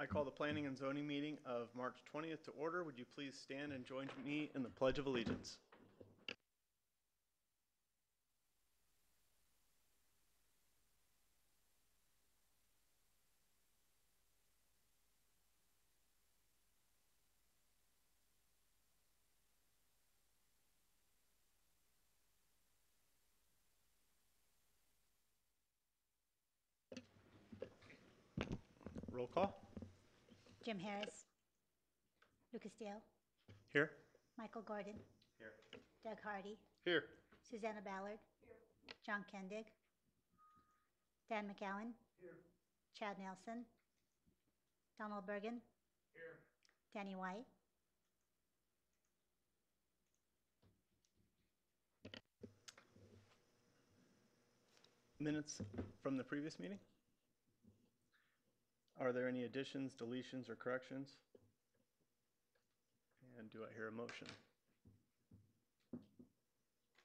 I call the Planning and Zoning meeting of March 20th to order. Would you please stand and join me in the Pledge of Allegiance? Roll call. Jim Harris. Lucas Dale. Here. Michael Gordon. Here. Doug Hardy. Here. Susanna Ballard. Here. John Kendig. Dan McGowan. Here. Chad Nelson. Donald Bergen. Here. Danny White. Minutes from the previous meeting. Are there any additions, deletions, or corrections? And do I hear a motion?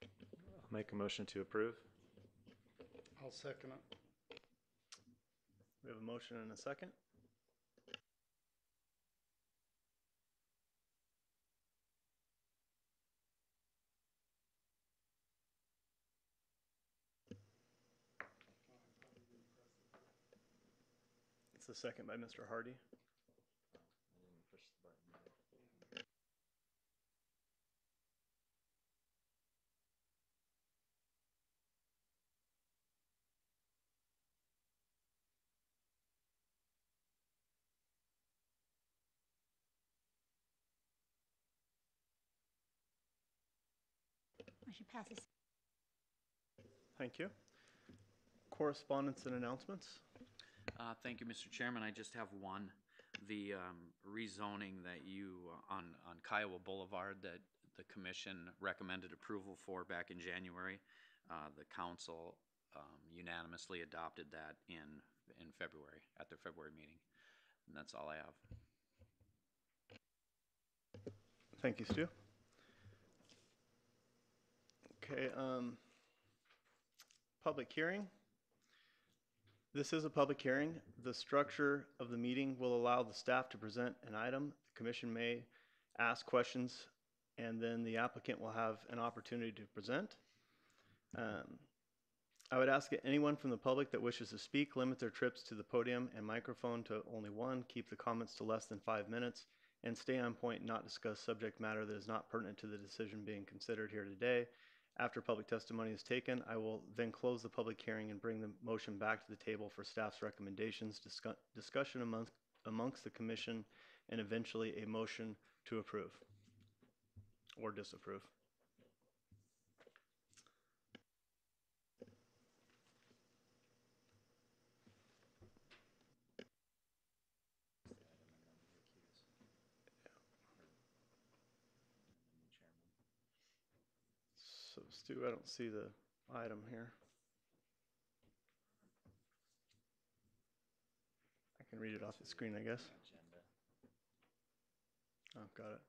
I'll make a motion to approve. I'll second it. We have a motion and a second. It's the second by Mr. Hardy. Motion passes. Thank you. Correspondence and announcements. Thank you, Mr. Chairman. I just have one. The rezoning that you, on Kiowa Boulevard, that the commission recommended approval for back in January. The council unanimously adopted that in February, at their February meeting. And that's all I have. Thank you, Stu. Okay, public hearing. This is a public hearing. The structure of the meeting will allow the staff to present an item. The commission may ask questions, and then the applicant will have an opportunity to present. I would ask that anyone from the public that wishes to speak limit their trips to the podium and microphone to only one, keep the comments to less than 5 minutes, and stay on point and not discuss subject matter that is not pertinent to the decision being considered here today. After public testimony is taken, I will then close the public hearing and bring the motion back to the table for staff's recommendations, discussion amongst the commission, and eventually a motion to approve or disapprove. So Stu, I don't see the item here. I can read it off the screen, I guess. Oh, got it.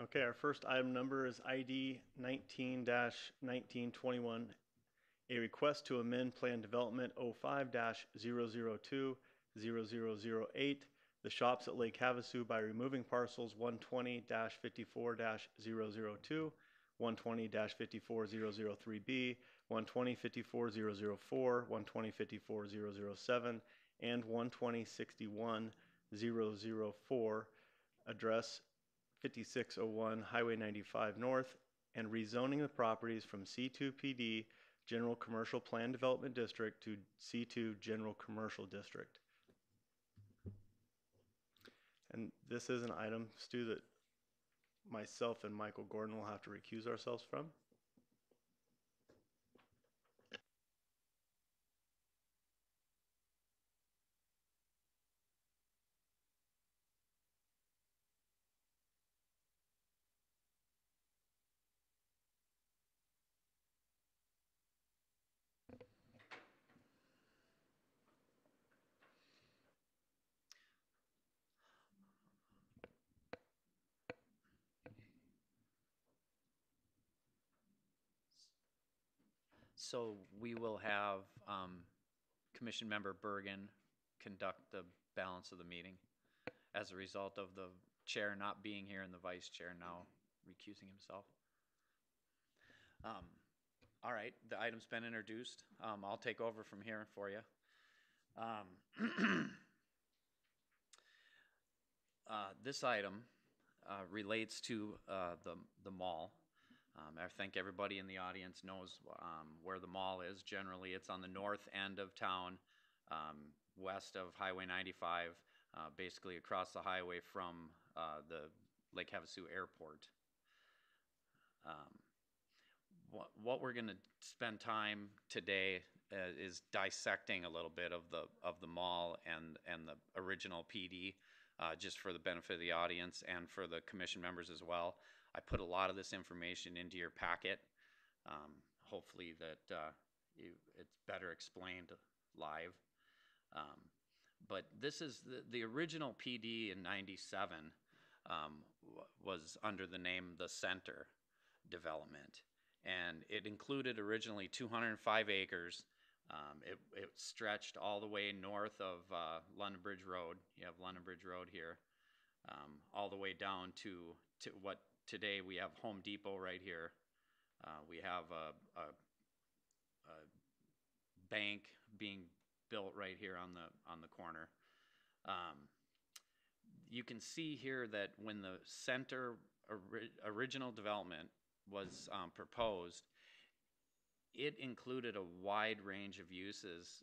Okay, our first item number is ID 19-1921, a request to amend Plan Development 05-002-0008, the shops at Lake Havasu by removing parcels 120-54-002, 120-54003B, 120-54004, 120-54007, and 120-61-004, address 5601 Highway 95 North, and rezoning the properties from C2 PD General Commercial Plan Development District to C2 General Commercial District. And this is an item, Stu, that myself and Michael Gordon will have to recuse ourselves from. So we will have Commission Member Bergen conduct the balance of the meeting as a result of the chair not being here and the vice chair now recusing himself. All right, the item's been introduced. I'll take over from here for you. This item relates to the mall. I think everybody in the audience knows where the mall is. Generally, it's on the north end of town, west of Highway 95, basically across the highway from the Lake Havasu Airport. What we're going to spend time today is dissecting a little bit of the mall and the original PD, just for the benefit of the audience and for the commission members as well. I put a lot of this information into your packet. Hopefully that it's better explained live. But this is the original PD in '97 was under the name the Center Development. And it included originally 205 acres. It stretched all the way north of London Bridge Road. You have London Bridge Road here, all the way down to what today we have Home Depot right here. We have a bank being built right here on the corner. You can see here that when the center original development was proposed, it included a wide range of uses,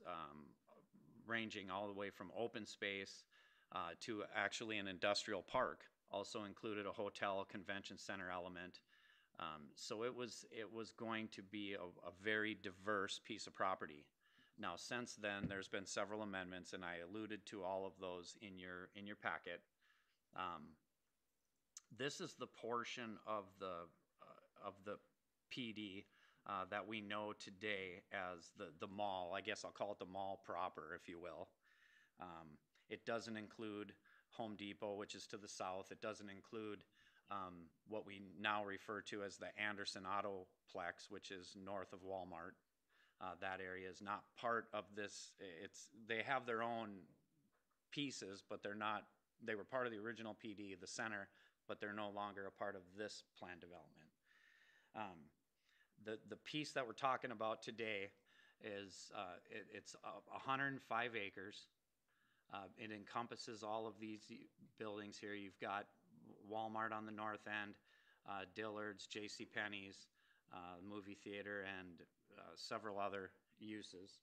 ranging all the way from open space to actually an industrial park. Also included a hotel, convention center element. So it was going to be a very diverse piece of property. Now, since then, there's been several amendments, and I alluded to all of those in your packet. This is the portion of the PD that we know today as the mall. I guess I'll call it the mall proper, if you will. It doesn't include Home Depot, which is to the south. It doesn't include what we now refer to as the Anderson Autoplex, which is north of Walmart. That area is not part of this. They have their own pieces, but they're not. They were part of the original PD, the center, but they're no longer a part of this plan development. The piece that we're talking about today is it's 105 acres. It encompasses all of these buildings here. You've got Walmart on the north end, Dillard's, JCPenney's, movie theater, and several other uses.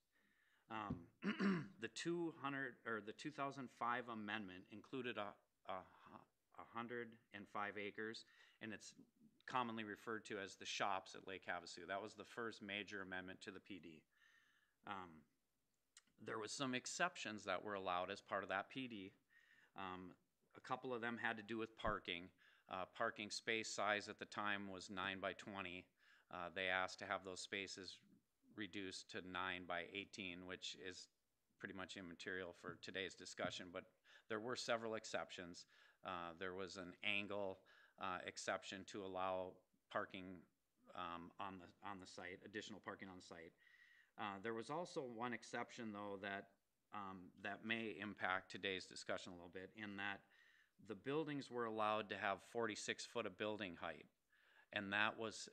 The 2005 amendment included 105 acres, and it's commonly referred to as the shops at Lake Havasu. That was the first major amendment to the PD. There was some exceptions that were allowed as part of that PD. A couple of them had to do with parking. Parking space size at the time was 9 by 20. They asked to have those spaces reduced to 9 by 18, which is pretty much immaterial for today's discussion, but there were several exceptions. There was an angle exception to allow parking on the site, additional parking on the site. There was also one exception, though, that may impact today's discussion a little bit, in that the buildings were allowed to have 46 foot of building height, and that was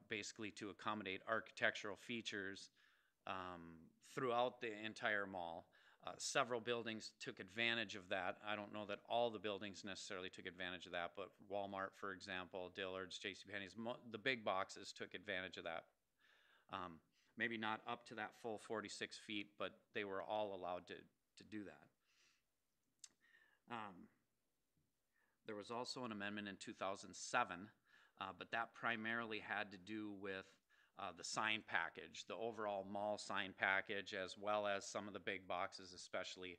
basically to accommodate architectural features throughout the entire mall. Several buildings took advantage of that. I don't know that all the buildings necessarily took advantage of that, but Walmart, for example, Dillard's, JCPenney's, the big boxes took advantage of that. Maybe not up to that full 46 feet, but they were all allowed to do that. There was also an amendment in 2007, but that primarily had to do with the sign package, the overall mall sign package, as well as some of the big boxes especially,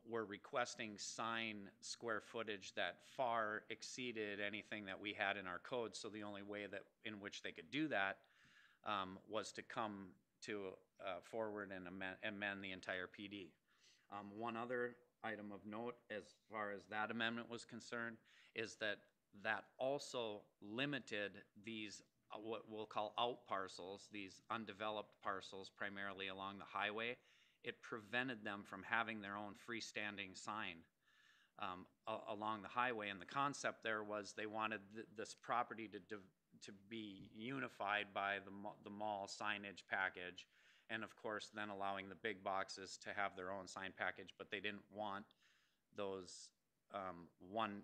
were requesting sign square footage that far exceeded anything that we had in our code. So the only way that in which they could do that was to come to forward and amend the entire PD. One other item of note as far as that amendment was concerned is that also limited these what we'll call out parcels, these undeveloped parcels primarily along the highway, it prevented them from having their own freestanding sign along the highway. And the concept there was they wanted this property to be unified by the mall signage package, and of course then allowing the big boxes to have their own sign package, but they didn't want those 1.5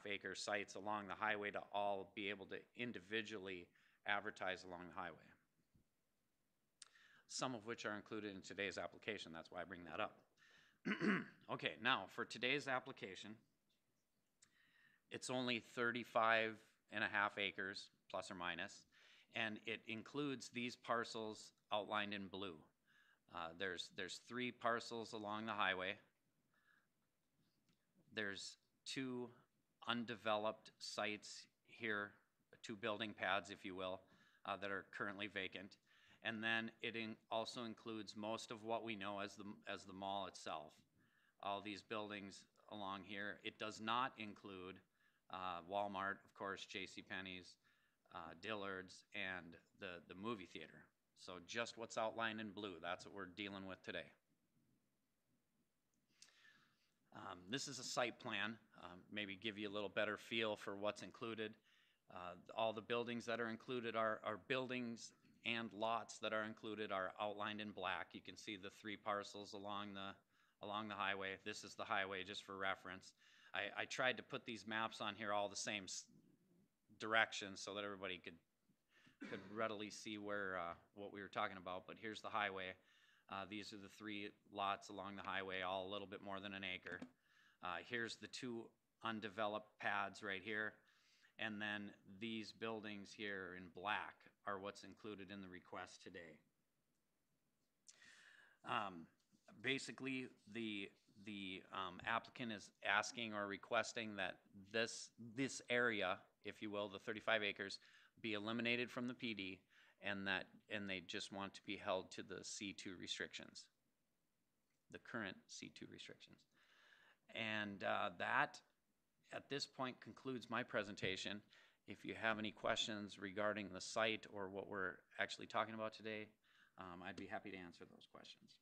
acre sites along the highway to all be able to individually advertise along the highway. Some of which are included in today's application. That's why I bring that up. Okay, now for today's application, it's only 35.5 acres, plus or minus, and it includes these parcels outlined in blue. There's 3 parcels along the highway. There's 2 undeveloped sites here, 2 building pads, if you will, that are currently vacant. And then it also includes most of what we know as the mall itself. All these buildings along here. It does not include Walmart, of course, JCPenney's, Dillard's, and the movie theater. So just what's outlined in blue, that's what we're dealing with today. This is a site plan, maybe give you a little better feel for what's included. All the buildings that are included are buildings, and lots that are included are outlined in black. You can see the 3 parcels along the highway. This is the highway, just for reference. I tried to put these maps on here all the same direction so that everybody could readily see where what we were talking about. But here's the highway. These are the 3 lots along the highway, all a little bit more than an acre. Here's the 2 undeveloped pads right here. And then these buildings here in black are what's included in the request today. Basically, the applicant is asking or requesting that this area, if you will, the 35 acres, be eliminated from the PD, and they just want to be held to the C2 restrictions, the current C2 restrictions. And that, at this point, concludes my presentation. If you have any questions regarding the site or what we're actually talking about today, I'd be happy to answer those questions.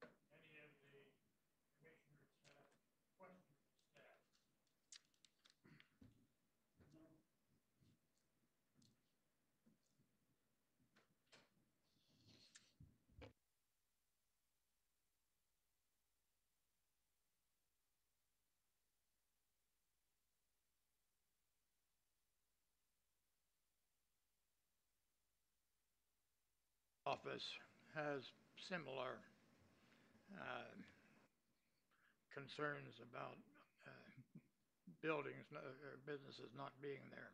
Any of the commissioners have questions for staff? Office has similar concerns about buildings or businesses not being there.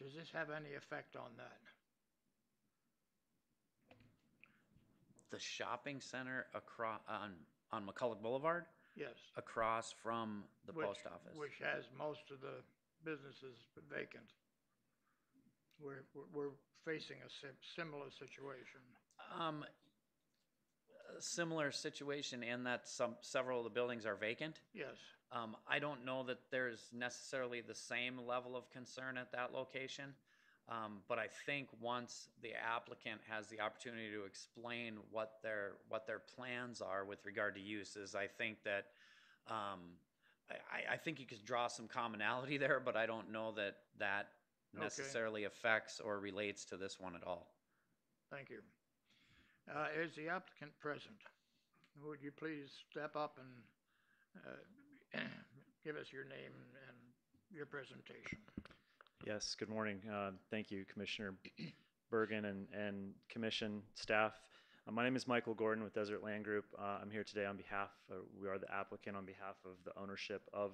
Does this have any effect on that? The shopping center across on McCulloch Boulevard, Yes. across from the Which- post office. Which has most of the businesses vacant. We're facing a similar situation. Similar situation in that several of the buildings are vacant. Yes. I don't know that there's necessarily the same level of concern at that location, but I think once the applicant has the opportunity to explain what their plans are with regard to uses, I think that I think you could draw some commonality there, but I don't know that necessarily affects or relates to this one at all. Thank you. Is the applicant present? Would you please step up and give us your name and your presentation? Yes, good morning. Thank you, Commissioner Bergen and Commission staff. My name is Michael Gordon with Desert Land Group. I'm here today on behalf, we are the applicant on behalf of the ownership of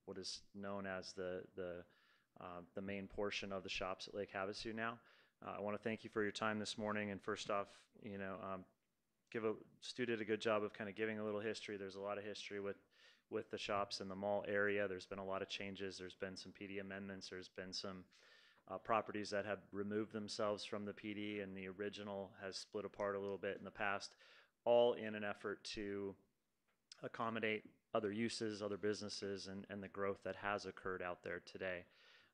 what is known as the main portion of the shops at Lake Havasu now. I want to thank you for your time this morning, and first off, Stu did a good job of kind of giving a little history. There's a lot of history with the shops in the mall area. There's been a lot of changes. There's been some PD amendments. There's been some properties that have removed themselves from the PD, and the original has split apart a little bit in the past, all in an effort to accommodate other uses, other businesses, and the growth that has occurred out there today.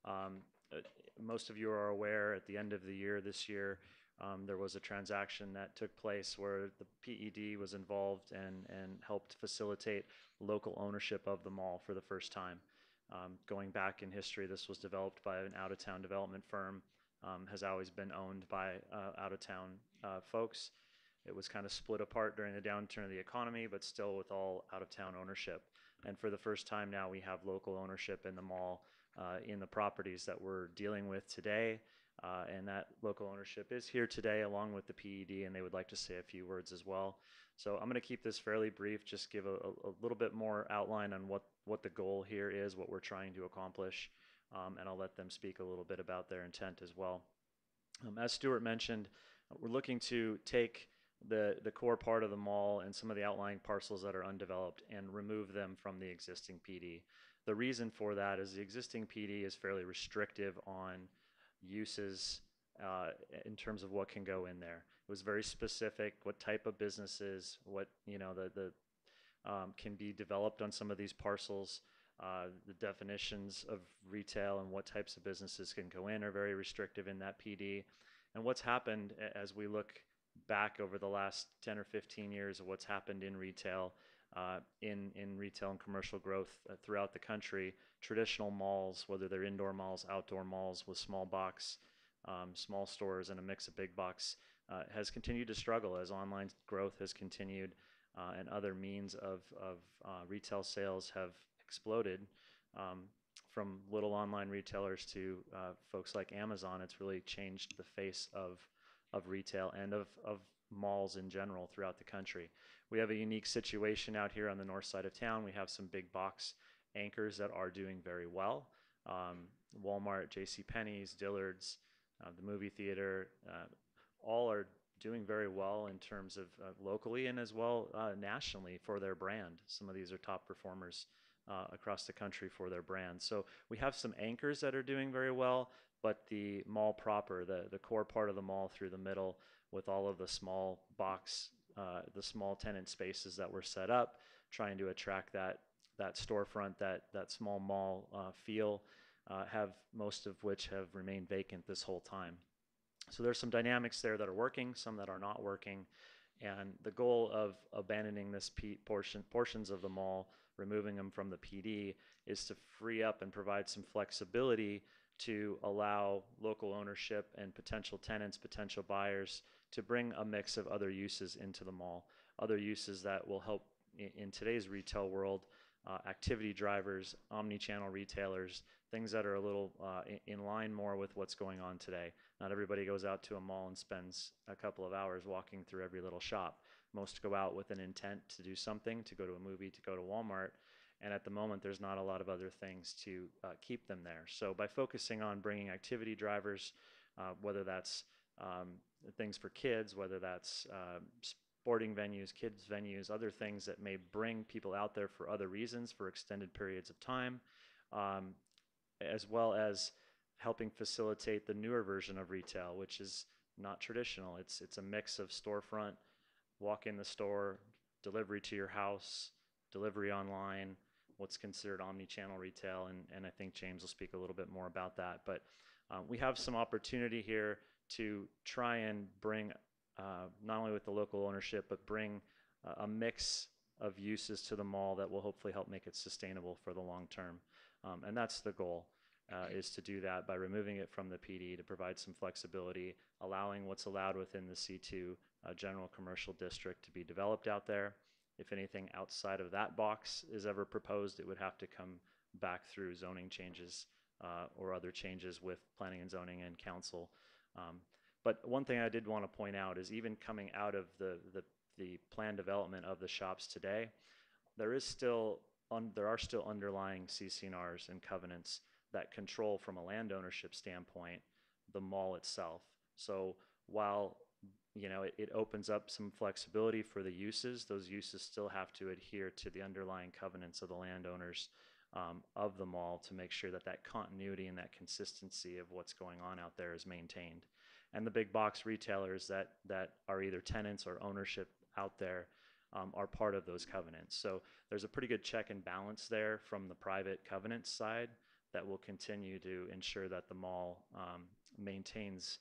Um, uh, Most of you are aware at the end of the year this year, there was a transaction that took place where the PED was involved and helped facilitate local ownership of the mall for the first time. Going back in history, this was developed by an out-of-town development firm, has always been owned by out-of-town folks. It was kind of split apart during the downturn of the economy, but still with all out-of-town ownership. And for the first time now, we have local ownership in the mall, in the properties that we're dealing with today. And that local ownership is here today along with the PED, and they would like to say a few words as well. So I'm going to keep this fairly brief, just give a little bit more outline on what the goal here is, what we're trying to accomplish, and I'll let them speak a little bit about their intent as well. As Stuart mentioned, we're looking to take the core part of the mall and some of the outlying parcels that are undeveloped and remove them from the existing PD. The reason for that is the existing PD is fairly restrictive on uses in terms of what can go in there. It was very specific, what type of businesses, what the can be developed on some of these parcels. The definitions of retail and what types of businesses can go in are very restrictive in that PD. And what's happened as we look back over the last 10 or 15 years of what's happened in retail, in retail and commercial growth throughout the country, traditional malls, whether they're indoor malls, outdoor malls with small box, small stores and a mix of big box, has continued to struggle as online growth has continued, and other means of retail sales have exploded. From little online retailers to folks like Amazon, it's really changed the face of retail and of malls in general throughout the country. We have a unique situation out here on the north side of town. We have some big box anchors that are doing very well. Walmart, JCPenney's, Dillard's, the movie theater, all are doing very well in terms of locally and as well nationally for their brand. Some of these are top performers across the country for their brand. So we have some anchors that are doing very well, but the mall proper, the core part of the mall through the middle with all of the small box, the small tenant spaces that were set up, trying to attract that storefront, that small mall feel, have most of which have remained vacant this whole time. So there's some dynamics there that are working, some that are not working, and the goal of abandoning this portions of the mall, removing them from the PD, is to free up and provide some flexibility to allow local ownership and potential tenants, potential buyers, to bring a mix of other uses into the mall, other uses that will help in today's retail world, activity drivers, omni-channel retailers, things that are a little in line more with what's going on today. Not everybody goes out to a mall and spends a couple of hours walking through every little shop. Most go out with an intent to do something, to go to a movie, to go to Walmart, and at the moment there's not a lot of other things to keep them there. So by focusing on bringing activity drivers, whether that's things for kids, whether that's sporting venues, kids venues, other things that may bring people out there for other reasons, for extended periods of time, as well as helping facilitate the newer version of retail, which is not traditional. It's a mix of storefront, walk in the store, delivery to your house, delivery online, what's considered omni-channel retail, and I think James will speak a little bit more about that. But we have some opportunity here to try and bring, not only with the local ownership, but bring a mix of uses to the mall that will hopefully help make it sustainable for the long term. And that's the goal, is to do that by removing it from the PD to provide some flexibility, allowing what's allowed within the C2 general commercial district to be developed out there. If anything outside of that box is ever proposed, it would have to come back through zoning changes or other changes with planning and zoning and council. But one thing I did want to point out is even coming out of the planned development of the shops today, there are still underlying CC&Rs and covenants that control, from a land ownership standpoint, the mall itself. So while it opens up some flexibility for the uses, those uses still have to adhere to the underlying covenants of the landowners of the mall to make sure that continuity and that consistency of what's going on out there is maintained. And the big box retailers that are either tenants or ownership out there, are part of those covenants. So there's a pretty good check and balance there from the private covenant side that will continue to ensure that the mall maintains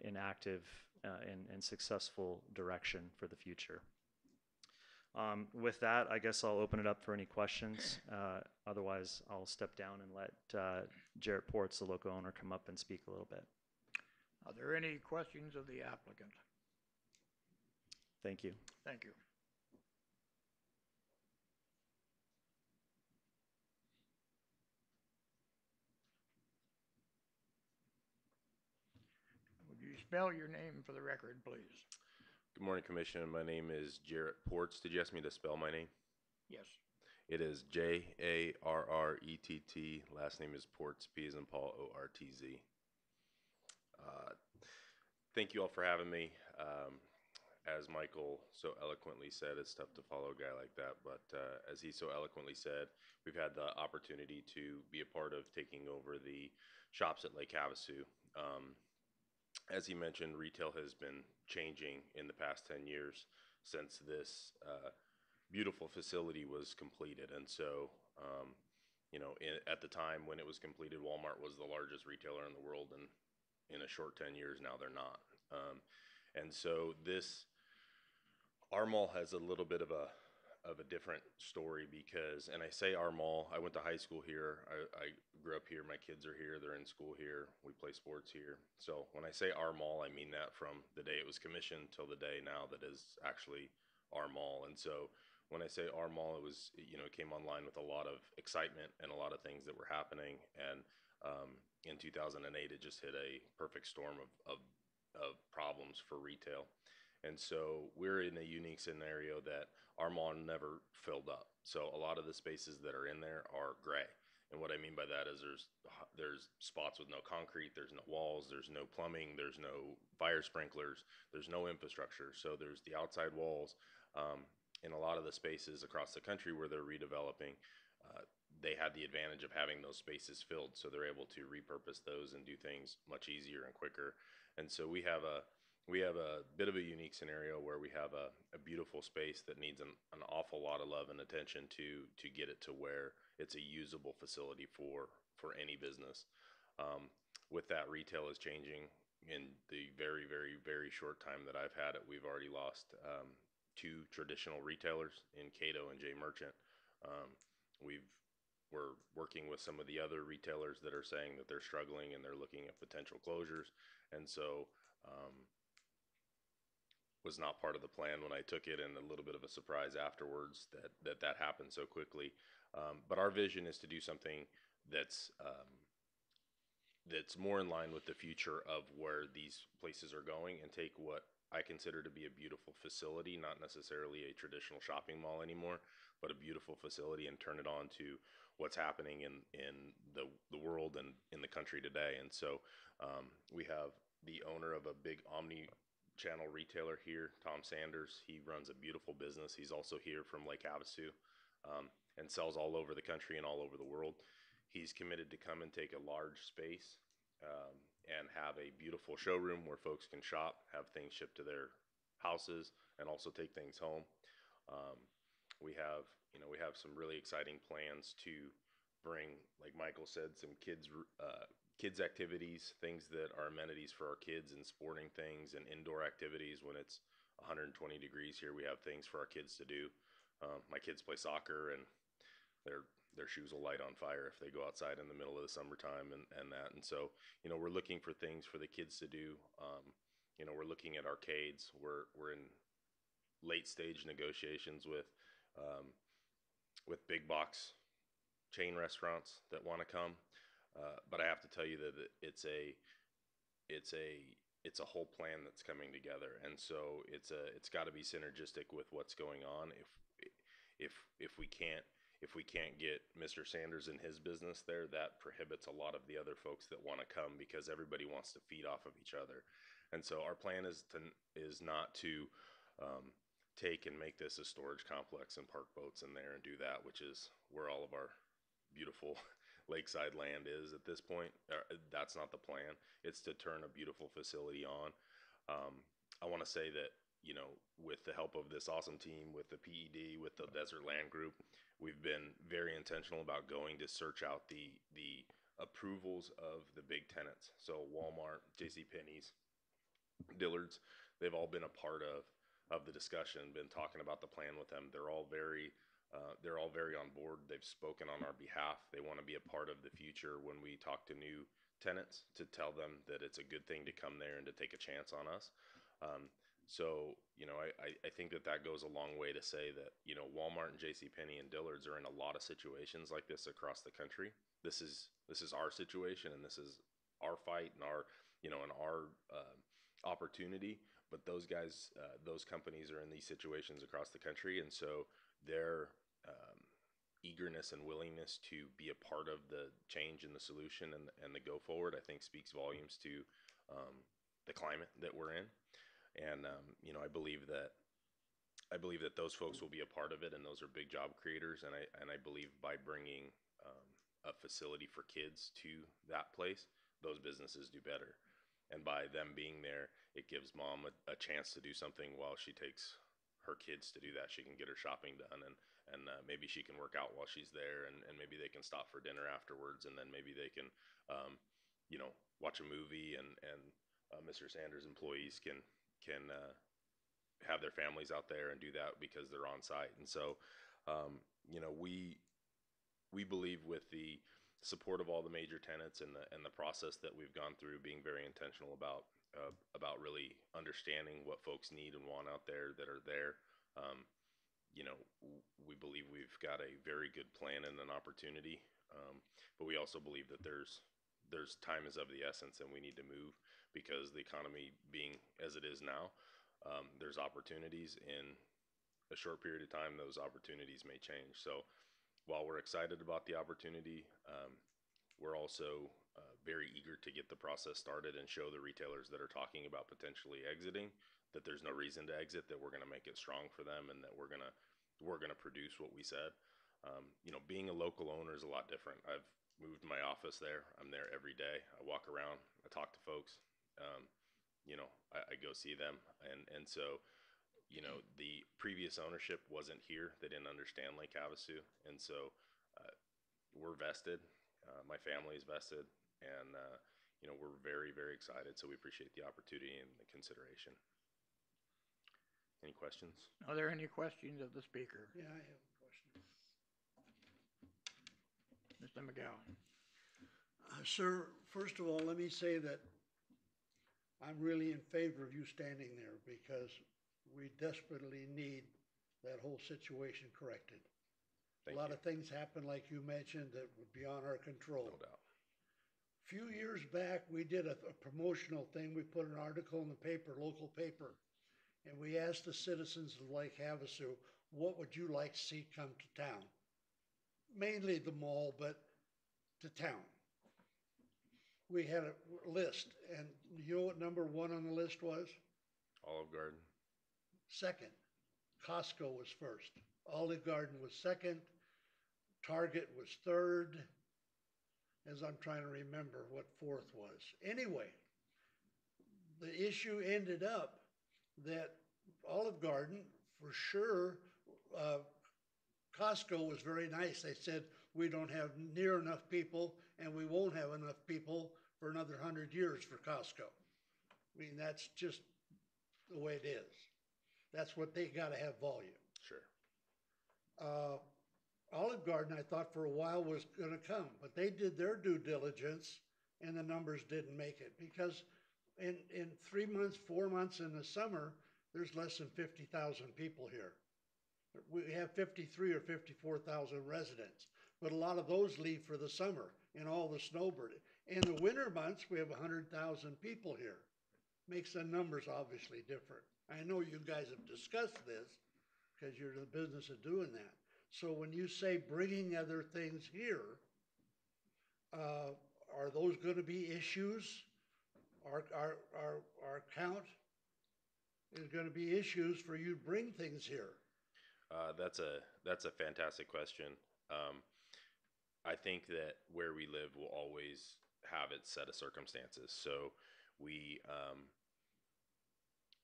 an active and successful direction for the future. With that, I guess I'll open it up for any questions. Otherwise, I'll step down and let Jarrett Ports, the local owner, come up and speak a little bit. Are there any questions of the applicant? Thank you. Thank you. Would you spell your name for the record, please? Good morning, Commissioner. My name is Jarrett Ports. Did you ask me to spell my name? Yes. It is Jarrett. Last name is Ports, P as in Paul, O-R-T-Z. Thank you all for having me. As Michael so eloquently said, it's tough to follow a guy like that, but as he so eloquently said, we've had the opportunity to be a part of taking over the shops at Lake Havasu. As he mentioned, retail has been changing in the past 10 years since this beautiful facility was completed. And so, at the time when it was completed, Walmart was the largest retailer in the world, and in a short 10 years now they're not. And so our mall has a little bit of a different story because, and I say our mall, I went to high school here, I grew up here, my kids are here, they're in school here, we play sports here. So when I say our mall, I mean that from the day it was commissioned till the day now that is actually our mall. And so when I say our mall, it was, it came online with a lot of excitement and a lot of things that were happening. And in 2008, it just hit a perfect storm of problems for retail. And so we're in a unique scenario that our mall never filled up. So a lot of the spaces that are in there are gray. And what I mean by that is there's spots with no concrete, there's no walls, there's no plumbing, there's no fire sprinklers, there's no infrastructure. So there's the outside walls. In a lot of the spaces across the country where they're redeveloping, they had the advantage of having those spaces filled. So they're able to repurpose those and do things much easier and quicker. And so we have a bit of a unique scenario where we have a beautiful space that needs an awful lot of love and attention to get it to where it's a usable facility for any business. With that, retail is changing. In the very, very, very short time that I've had it, we've already lost 2 traditional retailers in Cato and J Merchant. We're working with some of the other retailers that are saying that they're struggling and they're looking at potential closures. And so was not part of the plan when I took it, and a little bit of a surprise afterwards that happened so quickly. But our vision is to do something that's more in line with the future of where these places are going, and take what I consider to be a beautiful facility, not necessarily a traditional shopping mall anymore, but a beautiful facility, and turn it on to what's happening in the world and in the country today. And so we have the owner of a big omni-channel retailer here, Tom Sanders. He runs a beautiful business. He's also here from Lake Havasu and sells all over the country and all over the world. He's committed to come and take a large space and have a beautiful showroom where folks can shop, have things shipped to their houses, and also take things home. We have some really exciting plans to bring, like Michael said, some kids activities, things that are amenities for our kids, and sporting things and indoor activities. When it's 120 degrees here, we have things for our kids to do. My kids play soccer, and their shoes will light on fire if they go outside in the middle of the summertime and that. And so, we're looking for things for the kids to do. We're looking at arcades. We're in late stage negotiations with big box chain restaurants that want to come. But I have to tell you that it's a whole plan that's coming together. And so it's got to be synergistic with what's going on. If we can't get Mr. Sanders and his business there, that prohibits a lot of the other folks that want to come, because everybody wants to feed off of each other. And so our plan is not to take and make this a storage complex and park boats in there and do that, which is where all of our beautiful lakeside land is at this point. That's not the plan. It's to turn a beautiful facility on. I want to say that with the help of this awesome team, with the PED, with the Desert Land Group, we've been very intentional about going to search out the approvals of the big tenants. So Walmart, JCPenney's, Dillard's, they've all been a part of the discussion, been talking about the plan with them. They're all very on board. They've spoken on our behalf. They want to be a part of the future when we talk to new tenants, to tell them that it's a good thing to come there and to take a chance on us. I think that goes a long way to say that, Walmart and JCPenney and Dillard's are in a lot of situations like this across the country. This is our situation, and this is our fight and our opportunity. But those guys, those companies are in these situations across the country, and so their eagerness and willingness to be a part of the change and the solution and the go forward, I think, speaks volumes to the climate that we're in. And I believe that those folks will be a part of it, and those are big job creators. And I believe by bringing a facility for kids to that place, those businesses do better. And by them being there, it gives mom a chance to do something while she takes her kids to do that. She can get her shopping done, and maybe she can work out while she's there, and maybe they can stop for dinner afterwards, and then maybe they can watch a movie, and Mr. Sanders' employees can have their families out there and do that because they're on site. And so we believe, with the support of all the major tenants and the process that we've gone through, being very intentional about really understanding what folks need and want out there that are there. We believe we've got a very good plan and an opportunity, but we also believe that there's time is of the essence, and we need to move, because the economy being as it is now, there's opportunities. In a short period of time, those opportunities may change. So while we're excited about the opportunity, we're also very eager to get the process started and show the retailers that are talking about potentially exiting that there's no reason to exit, that we're going to make it strong for them, and that we're going to produce what we said. Being a local owner is a lot different. I've moved my office there. I'm there every day. I walk around. I talk to folks. I go see them, and so the previous ownership wasn't here. They didn't understand Lake Havasu, and so we're vested. My family is vested, and we're very, very excited. So we appreciate the opportunity and the consideration. Any questions? Are there any questions of the speaker? Yeah, I have a question. Mr. McGowan? Sir, first of all, let me say that I'm really in favor of you standing there, because we desperately need that whole situation corrected. Thank A lot you. of things happen, like you mentioned, that would be beyond our control. No doubt. A few years back, we did a promotional thing. We put an article in the paper, local paper, and we asked the citizens of Lake Havasu, what would you like to see come to town? Mainly the mall, but to town. We had a list, and you know what number one on the list was? Olive Garden. Second. Costco was first. Olive Garden was second. Target was third. As I'm trying to remember what fourth was. Anyway, the issue ended up that Olive Garden, for sure, Costco was very nice. They said, we don't have near enough people, and we won't have enough people for another 100 years for Costco. I mean, that's just the way it is. That's what they got to have volume. Sure. Olive Garden, I thought for a while was going to come, but they did their due diligence, and the numbers didn't make it, because in 3 months, 4 months in the summer, there's less than 50,000 people here. We have 53 or 54,000 residents, but a lot of those leave for the summer and all the snowbird. In the winter months, we have 100,000 people here. Makes the numbers obviously different. I know you guys have discussed this because you're in the business of doing that. So when you say bringing other things here, are those going to be issues? Our count is going to be issues for you to bring things here. That's a fantastic question. I think that where we live will always have its set of circumstances. So we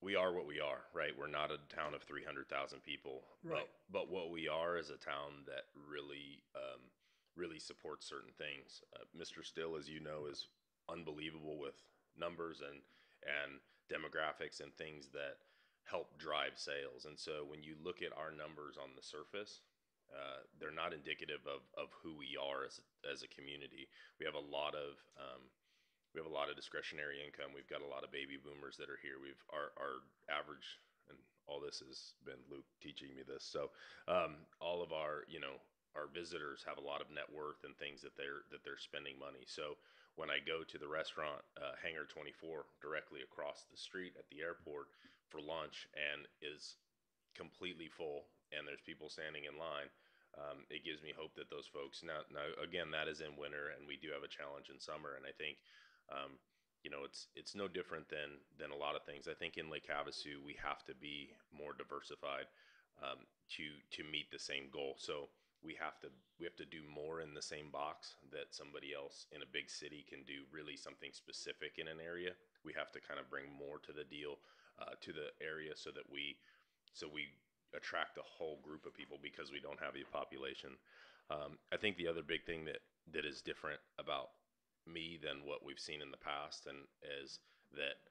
we are what we are, right? We're not a town of 300,000 people, Right. but what we are is a town that really, really supports certain things. Mr. Still, as you know, is unbelievable with numbers and demographics and things that help drive sales. And so when you look at our numbers on the surface, they're not indicative of who we are as a community. We have a lot of discretionary income. We've got a lot of baby boomers that are here. Our average, and all this has been Luke teaching me this. So all of our our visitors have a lot of net worth and things that they're spending money. So when I go to the restaurant Hangar 24 directly across the street at the airport for lunch and is completely full and there's people standing in line, it gives me hope that those folks now again, that is in winter and we do have a challenge in summer. And I think it's no different than a lot of things. I think in Lake Havasu we have to be more diversified to meet the same goal. So we have to do more in the same box that somebody else in a big city can do really something specific in an area. We have to kind of bring more to the deal, to the area so we attract a whole group of people because we don't have a population. I think the other big thing that is different about me than what we've seen in the past and is that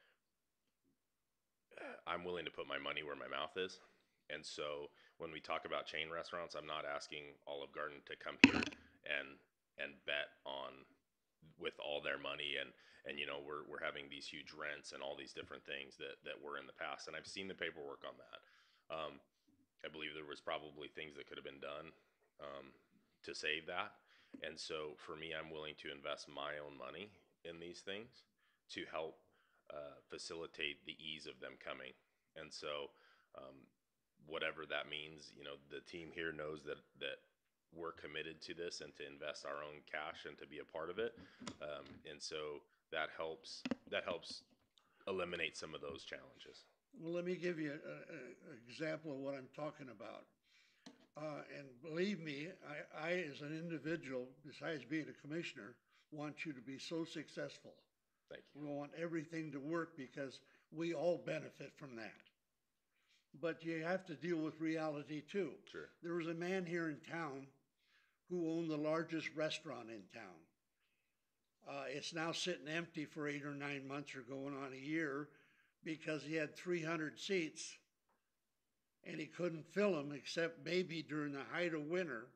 I'm willing to put my money where my mouth is. And so when we talk about chain restaurants, I'm not asking Olive Garden to come here and bet on with all their money and we're having these huge rents and all these different things that were in the past. And I've seen the paperwork on that. I believe there was probably things that could have been done to save that. And so for me, I'm willing to invest my own money in these things to help facilitate the ease of them coming. And so whatever that means, the team here knows that we're committed to this and to invest our own cash and to be a part of it. And so that helps eliminate some of those challenges. Well, let me give you an example of what I'm talking about. And believe me, I, as an individual, besides being a commissioner, want you to be so successful. Thank you. We want everything to work because we all benefit from that. But you have to deal with reality too. Sure. There was a man here in town who owned the largest restaurant in town. It's now sitting empty for 8 or 9 months or going on a year because he had 300 seats and he couldn't fill them except maybe during the height of winter.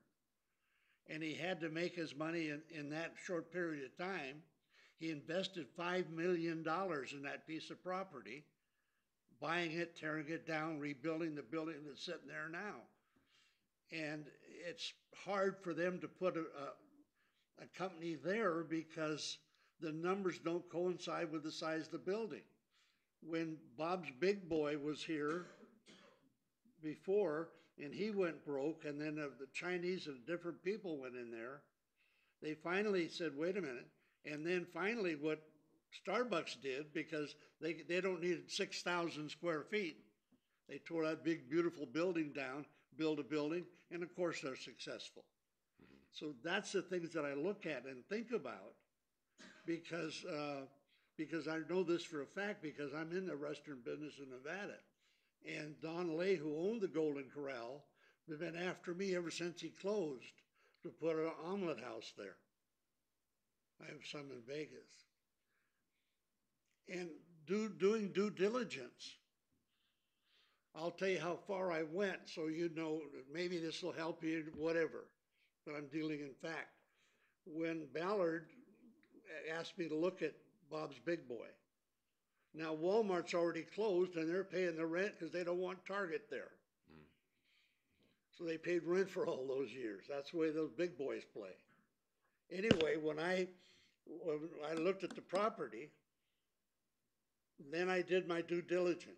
And he had to make his money in that short period of time. He invested $5 million in that piece of property, buying it, tearing it down, rebuilding the building that's sitting there now. And it's hard for them to put a company there because the numbers don't coincide with the size of the building. When Bob's Big Boy was here before, and he went broke, and then the Chinese and different people went in there, they finally said, wait a minute. And then finally what Starbucks did, because they don't need 6,000 square feet, they tore that big, beautiful building down, built a building, and of course they're successful. Mm-hmm. So that's the things that I look at and think about because I know this for a fact because I'm in the restaurant business in Nevada. And Don Lay, who owned the Golden Corral, has been after me ever since he closed to put an omelet house there. I have some in Vegas. And doing due diligence. I'll tell you how far I went so you know, maybe this will help you, whatever. But I'm dealing in fact. When Ballard asked me to look at Bob's Big Boy, now Walmart's already closed and they're paying the rent because they don't want Target there. Mm. So they paid rent for all those years. That's the way those big boys play. Anyway, when I looked at the property, then I did my due diligence.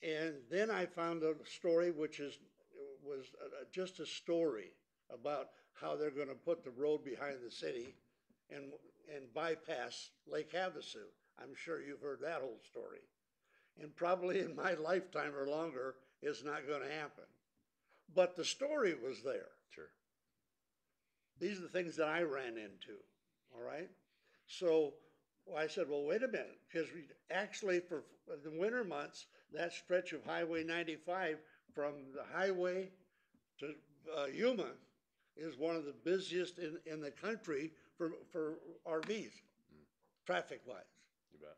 And then I found a story was just a story about how they're going to put the road behind the city and bypass Lake Havasu. I'm sure you've heard that whole story. And probably in my lifetime or longer, it's not going to happen. But the story was there. Sure. These are the things that I ran into, all right? So Well, I said, well, wait a minute, because we actually, for the winter months, that stretch of Highway 95 from the highway to Yuma is one of the busiest in the country for RVs, traffic-wise. You bet.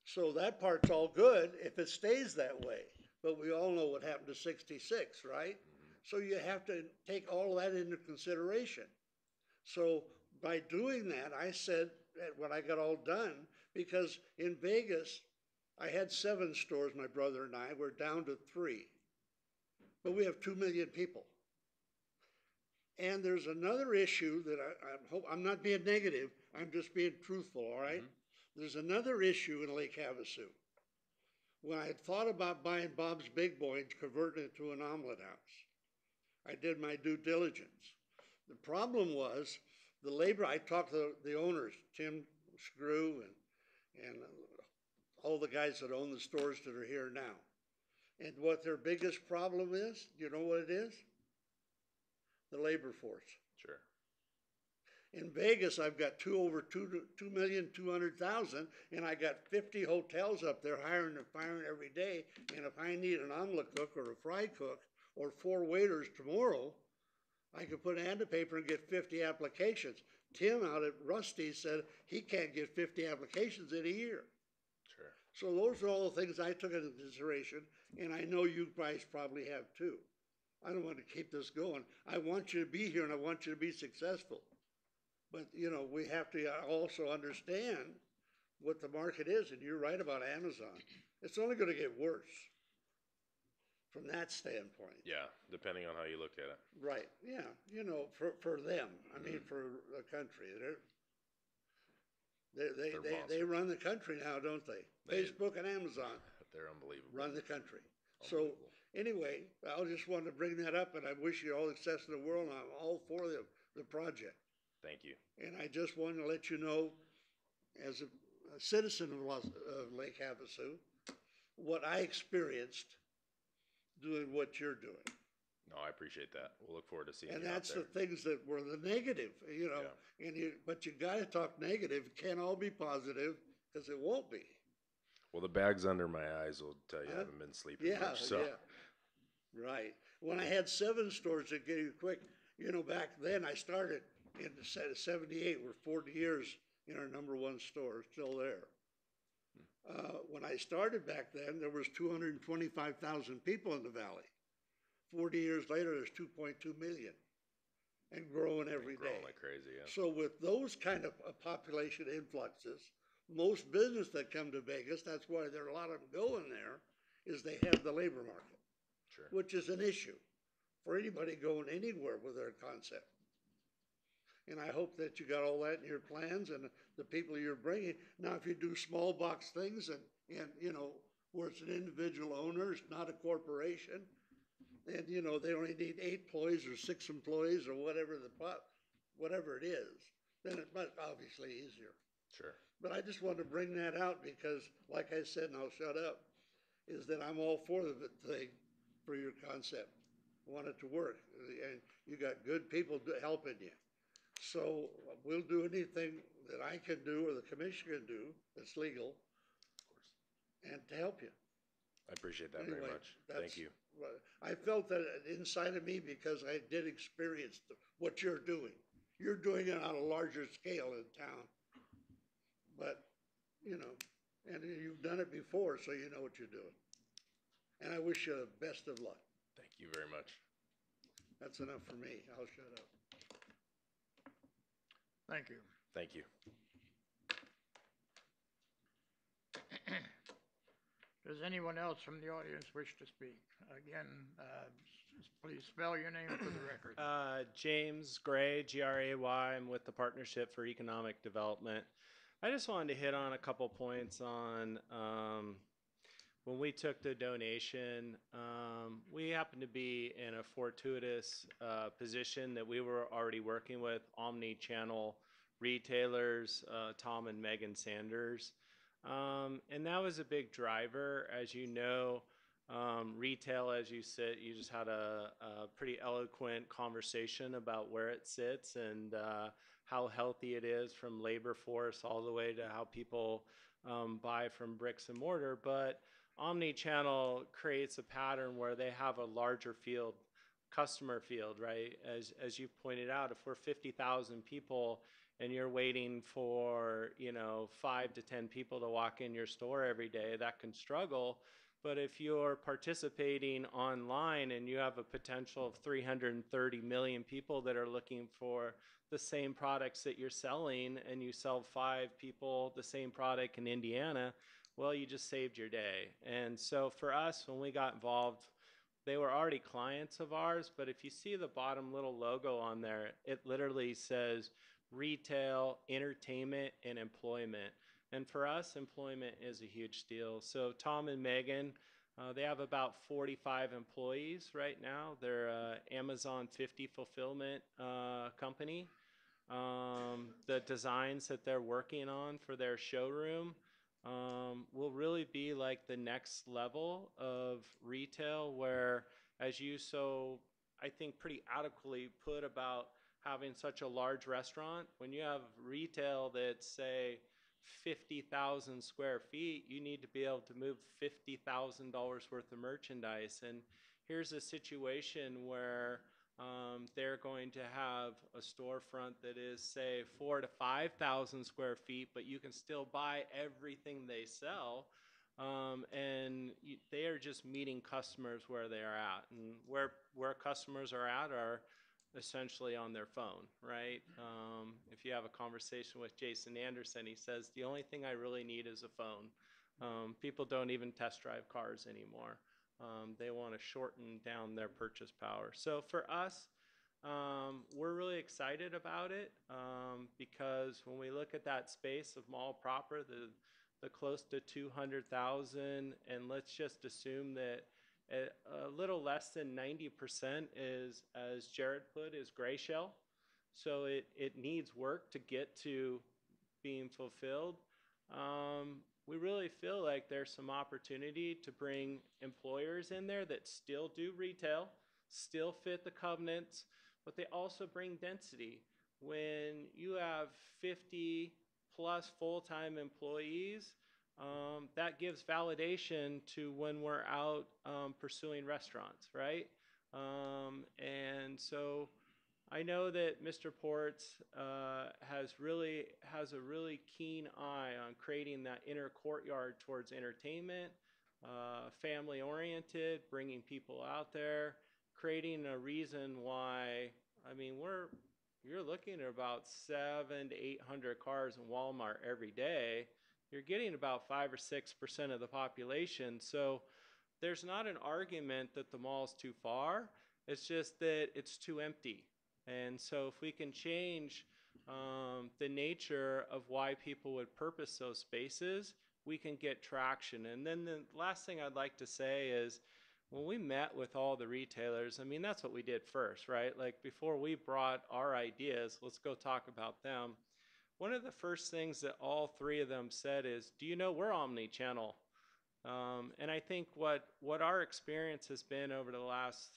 So that part's all good if it stays that way. But we all know what happened to 66, right? So you have to take all that into consideration. So by doing that, I said when I got all done, because in Vegas, I had 7 stores, my brother and I, we're down to 3. But we have 2 million people. And there's another issue that I'm not being negative, I'm just being truthful, all right? There's another issue in Lake Havasu. When I had thought about buying Bob's Big Boy and converting it to an omelet house, I did my due diligence. The problem was the labor. I talked to the owners, Tim Screw and all the guys that own the stores that are here now. And what their biggest problem is, you know what it is? The labor force. Sure. In Vegas, I've got over 2,200,000, and I got 50 hotels up there hiring and firing every day. And if I need an omelet cook or a fry cook or 4 waiters tomorrow, I could put an ad in the paper and get 50 applications. Tim out at Rusty said he can't get 50 applications in a year. Sure. So those are all the things I took into consideration, and I know you guys probably have too. I don't want to keep this going. I want you to be here, and I want you to be successful. But, you know, we have to also understand what the market is, and you're right about Amazon. It's only going to get worse from that standpoint. Yeah, depending on how you look at it. Right, yeah, you know, for them, I mean, for the country. They run the country now, don't they? Facebook and Amazon They're unbelievable. run the country. So anyway, I just wanted to bring that up, and I wish you all the success in the world, and I'm all for the project. Thank you. And I just wanted to let you know, as a citizen of Lake Havasu, what I experienced doing what you're doing. No, I appreciate that. We'll look forward to seeing And you that's out the there. things that were the negative, you know. Yeah. But you got to talk negative. It can't all be positive, because it won't be. Well, the bags under my eyes will tell you I haven't been sleeping Yeah, much. So. yeah. Right. When I had 7 stores that gave you quick, you know, back then I started in 78. We're 40 years in our #1 store, still there. When I started back then, there was 225,000 people in the valley. 40 years later, there's 2.2 million, and growing every day. Growing like crazy, yeah. So with those kind of population influxes, most business that come to Vegas, that's why there are a lot of them going there, is they have the labor market, Sure. which is an issue for anybody going anywhere with their concept. And I hope that you got all that in your plans and the people you're bringing. Now, if you do small box things and you know, where it's an individual owner, it's not a corporation, and, you know, they only need 8 employees or 6 employees or whatever it is, then it's much obviously easier. Sure. But I just wanted to bring that out because, like I said, and I'll shut up, is that I'm all for the thing, for your concept. I want it to work, and you got good people helping you. So we'll do anything that I can do or the commission can do that's legal, and to help you. I appreciate that very much. Thank you. I felt that inside of me because I did experience what you're doing. You're doing it on a larger scale in town. But, you know, and you've done it before, so you know what you're doing. And I wish you the best of luck. Thank you very much. That's enough for me. I'll shut up. Thank you. Thank you. Does anyone else from the audience wish to speak? Again, please spell your name for the record. James Gray, Gray. I'm with the Partnership for Economic Development. I just wanted to hit on a couple points on when we took the donation. We happened to be in a fortuitous position that we were already working with omni-channel retailers, Tom and Megan Sanders. And that was a big driver. As you know, retail, as you said, you just had a pretty eloquent conversation about where it sits and how healthy it is, from labor force all the way to how people buy from bricks and mortar. But omni-channel creates a pattern where they have a larger field, customer field, right? As you pointed out, if we're 50,000 people and you're waiting for, 5 to 10 people to walk in your store every day, that can struggle. But if you're participating online and you have a potential of 330 million people that are looking for the same products that you're selling, and you sell 5 people the same product in Indiana, well, you just saved your day. And so for us, when we got involved, they were already clients of ours, but if you see the bottom little logo on there, it literally says retail, entertainment, and employment. And for us, employment is a huge deal. So Tom and Megan, they have about 45 employees right now. They're an Amazon 50 fulfillment company. The designs that they're working on for their showroom will really be like the next level of retail, where, as you so, I think, pretty adequately put about having such a large restaurant, when you have retail that's, say, 50,000 square feet, you need to be able to move $50,000 worth of merchandise. And here's a situation where they're going to have a storefront that is, say, 4,000 to 5,000 square feet, but you can still buy everything they sell. They are just meeting customers where they are at. And where customers are at are essentially on their phone, right? If you have a conversation with Jason Anderson, he says, the only thing I really need is a phone. People don't even test drive cars anymore. They want to shorten down their purchase power. So for us, we're really excited about it because when we look at that space of mall proper, the close to 200,000, and let's just assume that a little less than 90% is, as Jared put, is gray shell. So it needs work to get to being fulfilled. We really feel like there's some opportunity to bring employers in there that still do retail, still fit the covenants, but they also bring density. When you have 50 plus full-time employees, that gives validation to when we're out pursuing restaurants, right? And so I know that Mr. Ports has a really keen eye on creating that inner courtyard towards entertainment, family-oriented, bringing people out there, creating a reason why. I mean, you're looking at about 700 to 800 cars in Walmart every day. You're getting about 5 or 6% of the population. So there's not an argument that the mall's too far. It's just that it's too empty. And so if we can change the nature of why people would purpose those spaces, we can get traction. And then the last thing I'd like to say is, when we met with all the retailers, I mean, that's what we did first, right? Like, before we brought our ideas, let's go talk about them. One of the first things that all 3 of them said is, do you know we're omni-channel? And I think what our experience has been over the last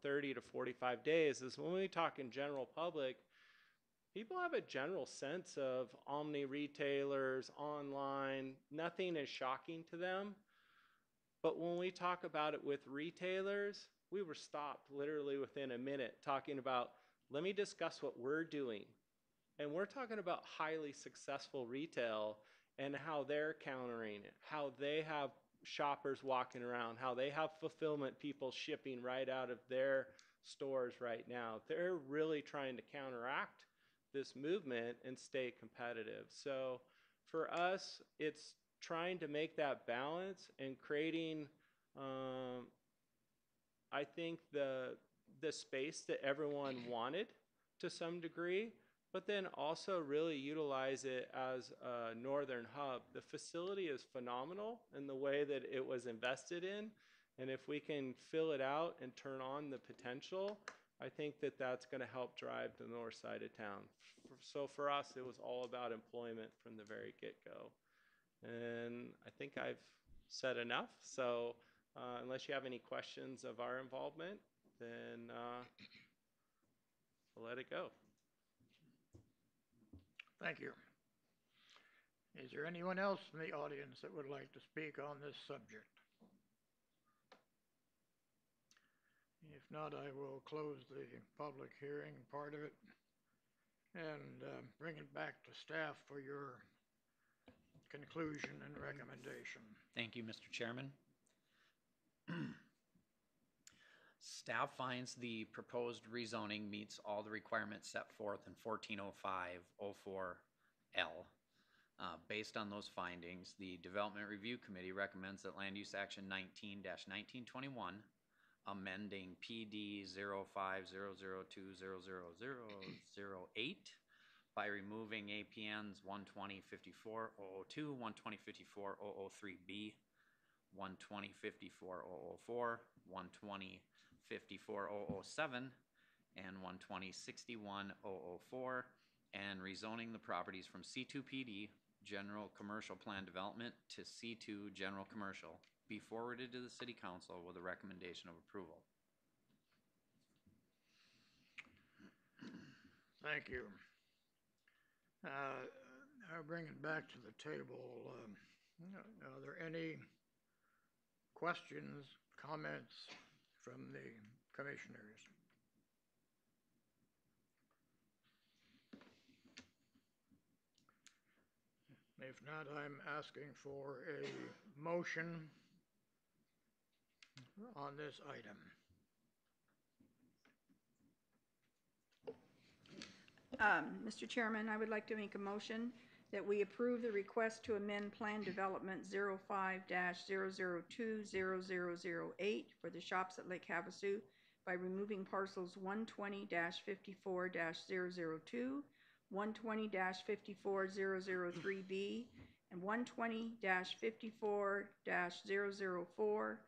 30 to 45 days is, when we talk in general public, people have a general sense of omni-retailers, online. Nothing is shocking to them. But when we talk about it with retailers, we were stopped literally within a minute talking about, let me discuss what we're doing. And we're talking about highly successful retail and how they're countering it, how they have shoppers walking around, how they have fulfillment people shipping right out of their stores right now. They're really trying to counteract this movement and stay competitive. So for us, it's trying to make that balance and creating, I think, the space that everyone wanted to some degree, but then also really utilize it as a northern hub. The facility is phenomenal in the way that it was invested in, and if we can fill it out and turn on the potential, I think that that's going to help drive the north side of town. So for us, it was all about employment from the very get-go. And I think I've said enough. So unless you have any questions of our involvement, then we'll let it go. Thank you. Is there anyone else in the audience that would like to speak on this subject? If not, I will close the public hearing part of it and bring it back to staff for your conclusion and recommendation. Thank you, Mr. Chairman. Staff finds the proposed rezoning meets all the requirements set forth in 1405-04L. Based on those findings, the Development Review Committee recommends that Land Use Action 19-1921, amending PD 0500200008 by removing APNs 120-54-002, 120-54-003B, 120-54-004, 120-54-007, and 120-61-004, and rezoning the properties from C2 PD, General Commercial Plan Development, to C2 General Commercial, be forwarded to the City Council with a recommendation of approval. Thank you. I'll bring it back to the table. Are there any questions, comments from the commissioners? If not, I'm asking for a motion on this item. Mr. Chairman, I would like to make a motion that we approve the request to amend Plan Development 05-002-0008 for the shops at Lake Havasu by removing parcels 120-54-002, 120-54003B, and 120-54-004,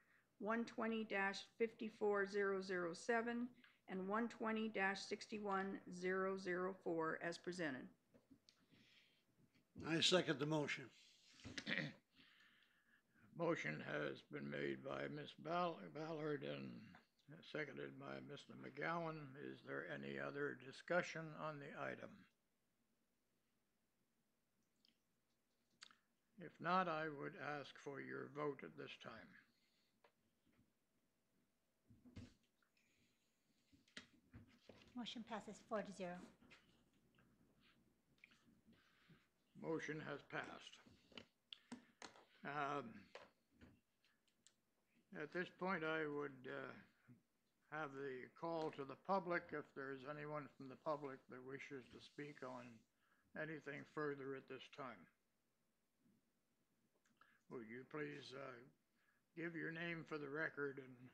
120-54007, and 120-61004 as presented. I second the motion. Motion has been made by Ms. Ballard and seconded by Mr. McGowan. Is there any other discussion on the item? If not, I would ask for your vote at this time. Motion passes 4-0. Motion has passed. At this point, I would have the call to the public if there's anyone from the public that wishes to speak on anything further at this time. Would you please give your name for the record? And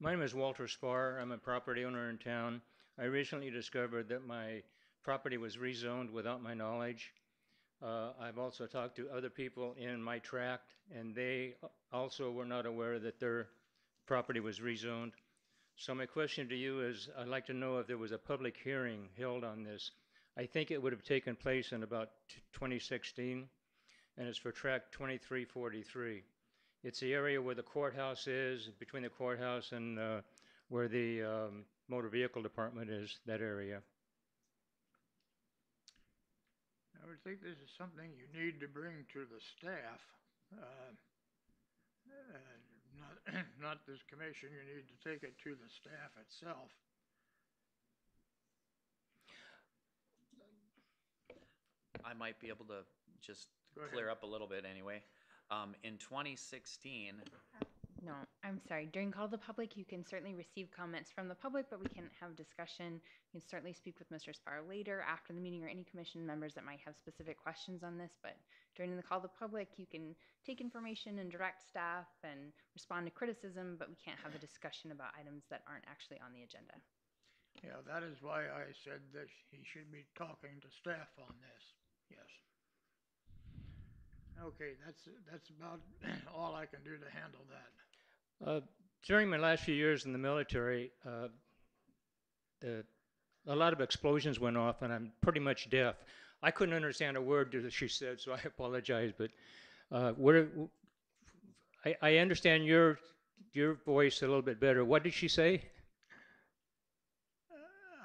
my name is Walter Spar. I'm a property owner in town. I recently discovered that my property was rezoned without my knowledge. I've also talked to other people in my tract, and they also were not aware that their property was rezoned. So my question to you is, I'd like to know if there was a public hearing held on this. I think it would have taken place in about 2016, and it's for tract 2343. It's the area where the courthouse is, between the courthouse and where the motor vehicle department is, that area. I would think this is something you need to bring to the staff, not this commission. You need to take it to the staff itself. I might be able to just clear up a little bit anyway. In 2016, No, I'm sorry. During call to the public, you can certainly receive comments from the public, but we can have discussion. You can certainly speak with Mr. Spar later after the meeting or any commission members that might have specific questions on this. But during the call to the public, you can take information and direct staff and respond to criticism, but we can't have a discussion about items that aren't actually on the agenda. Yeah, that is why I said that he should be talking to staff on this. Yes. Okay, that's about all I can do to handle that. During my last few years in the military, a lot of explosions went off, and I'm pretty much deaf. I couldn't understand a word that she said, so I apologize. But I understand your voice a little bit better. What did she say?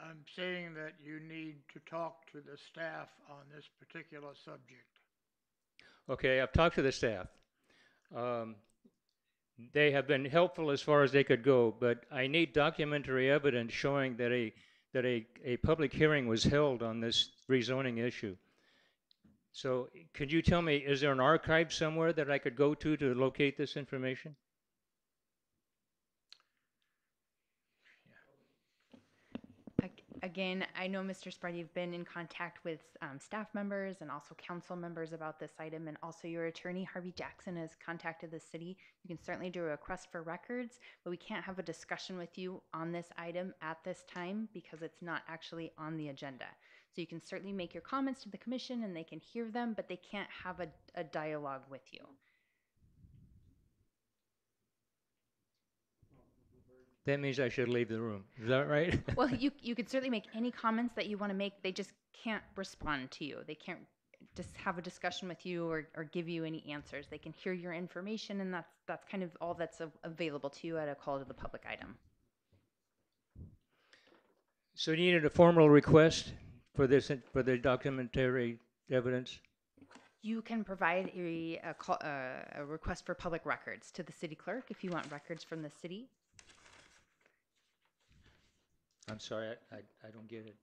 I'm saying that you need to talk to the staff on this particular subject. Okay, I've talked to the staff. They have been helpful as far as they could go, but I need documentary evidence showing that a public hearing was held on this rezoning issue. So could you tell me, is there an archive somewhere that I could go to locate this information? Again, I know, Mr. Sparty, you've been in contact with staff members and also council members about this item, and also your attorney, Harvey Jackson, has contacted the city. You can certainly do a request for records, but we can't have a discussion with you on this item at this time because it's not actually on the agenda. So you can certainly make your comments to the commission and they can hear them, but they can't have a dialogue with you. That means I should leave the room. Is that right? Well, you could certainly make any comments that you want to make. They just can't respond to you. They can't just have a discussion with you or give you any answers. They can hear your information, and that's kind of all that's available to you at a call to the public item. So you needed a formal request for this, for the documentary evidence? You can provide a request for public records to the city clerk if you want records from the city. I'm sorry, I don't get it.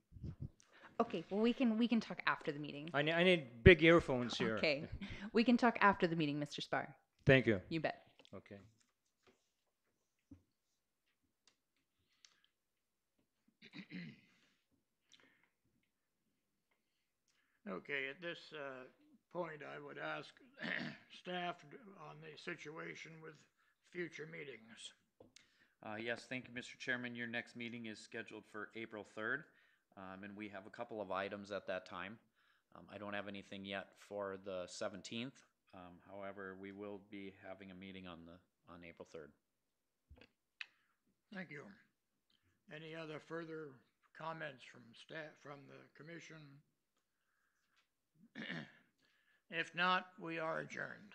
Okay, well, we can talk after the meeting. I need big earphones here. Okay, we can talk after the meeting, Mr. Spar. Thank you. You bet. Okay. Okay, at this point, I would ask staff on the situation with future meetings. Yes, thank you, Mr. Chairman. Your next meeting is scheduled for April 3rd, and we have a couple of items at that time. I don't have anything yet for the 17th. However, we will be having a meeting on April 3rd. Thank you. Any other further comments from staff, from the commission? If not, we are adjourned.